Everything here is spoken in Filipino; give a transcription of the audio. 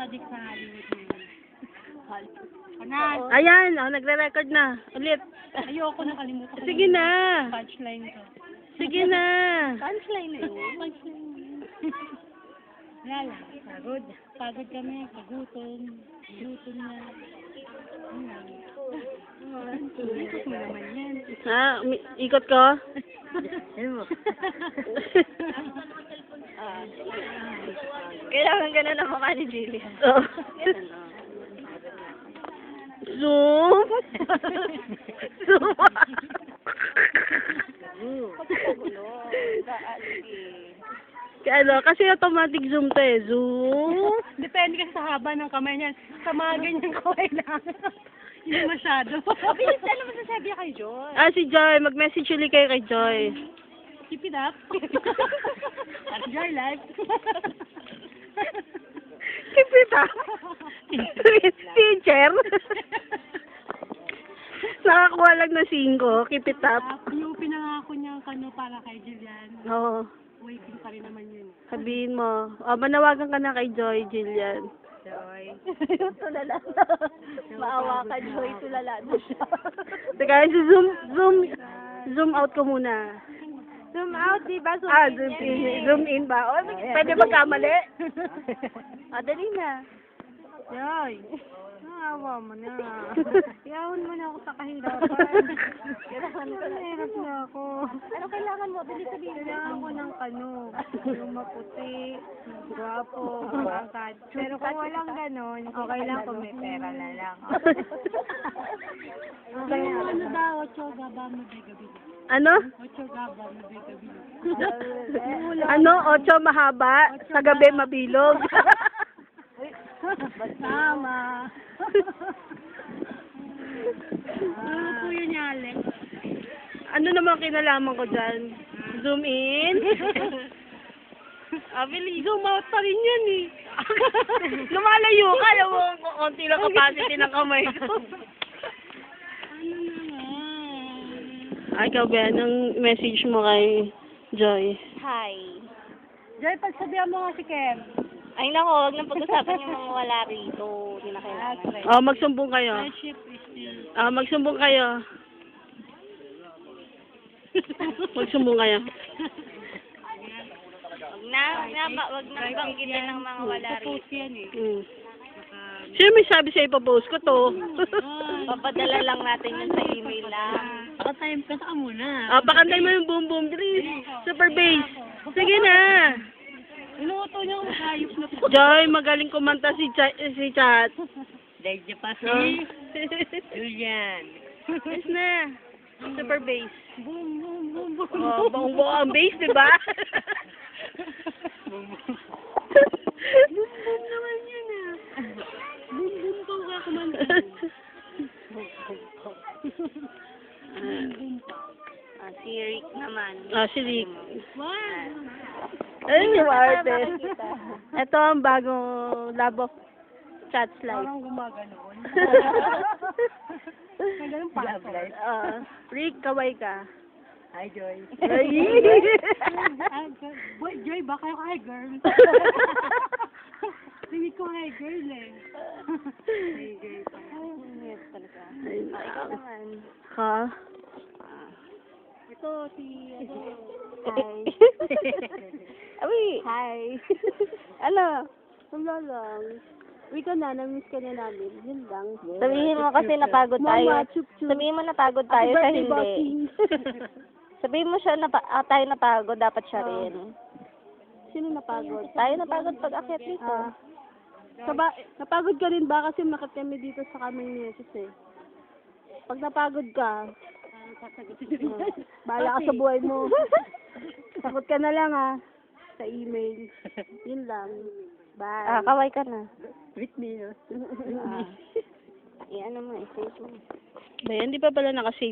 adik sa Hollywood ngayon. Kanan. Ayan, nagre-record na. Ulit. Ayoko na kalimutan ko. Sige na. Punchline ko. Sige na. Punchline na yun. Punchline. Wala lang. Pagod. Pagod kami. Pagutom. Gutom na. Ikot mo naman yan. Ha? Ikot ko? Kailangan gano'n ang mukha ni Jillian. Oh. Zoom. Zoom. Ano, kasi automatic zoom to eh. Zoom. Depende kasi sa haba ng kamay niyan. Sa mga ganyan kamay lang. Hindi masyado. Bilis na naman sasabi kay Joy. Si Joy. Mag-message ulit kayo kay Joy. Keep it up. Enjoy life. Keep it up. Teacher. Nakakuha lang na 5. Keep it up. Yung pinangako niya para kay Jillian. Oo. Waiting pa rin naman yun. Sabihin mo. Manawagan ka na kay Joy, Jillian. Joy. Tulala. Maawa ka, Joy. Tulala na siya. Teka, zoom out ko muna. Zoom out, diba? Zoom in. Zoom in ba? O, pwede magkamali? Dali na. Joy. Naawa mo na. Iyawan mo na ako sa kahirapan. Hirap na ako. Ano kailangan mo? Bilis sabihin. Kailangan ko ng yung maputi, guwapo, agad. Pero kung walang ganon, okay lang kung may pera na lang. Ano daw, 8 gaba mo gabi. Ano? 8 gaba mo gabi. Ano? 8 mahaba, sa gabi mabilog. Tama. Ano po yun niya, Alex? Ano naman kinalaman ko dyan? Zoom in? Zoom out pa rin yan eh. Lumalayo ka, alam mo, konti lang capacity ng kamay ko. Ano naman? Ay, ikaw ba, anong message mo kay Joy? Hi. Joy, pagsabihan mo nga si Kem. Ay nako, huwag nang pag-usapan yung mga wala rito. Hindi na kailangan. Magsumbong kayo. Friendship is still... Magsumbong kayo. Magsumbong kayo. Wag na banggitin ng mga wala rito. Post yan eh. Sino may sabi sa'yo, ipapost ko to? Papadala lang natin yun sa email lang. Paka-time ka sa muna. Pakantay mo yung boom boom, please. Super bass. Sige na. Inuuto niya ang hayop na po. Joy, magaling kumanta si Chat. Dahil niya pa si Julian. Yes na. Super bass. Boom, boom, boom, boom. Buong ang bass, di ba? Boom, boom naman yun ah. Boom, boom pa ka kumanta. Si Rick naman. Si Rick. Wow. Ayun yung artist. Ito ang bagong Love of Chat's Life. Parang gumaganoon. Ganun pa. Rick, kaway ka. Hi, Joy. Ay! Boy, Joy, baka yung hi, girl. Hindi ko hi, girl eh. Hi, girl. Ay, talaga. Ikaw naman. Ha? Ito, si, Hi. Awi! Hi. Ano? Wala lang. Uwi ka na, namiss ka na namin. Yun lang. Sabihin mo kasi napagod tayo. Mama, chup-chup. Sabihin mo napagod tayo sa hindi. Sabihin mo siya tayo napagod, dapat siya rin. Sino napagod? Tayo napagod pag akyat dito. Napagod ka rin ba? Kasi makit kami dito sa kaming ni Jesus eh. Pag napagod ka, bahala ka sa buhay mo. Sagot ka na lang sa email. Yun lang. Bye. Kaway ka na. with me, no? Ano mo, i-save mo. Ba yan, di pa pala nakasave.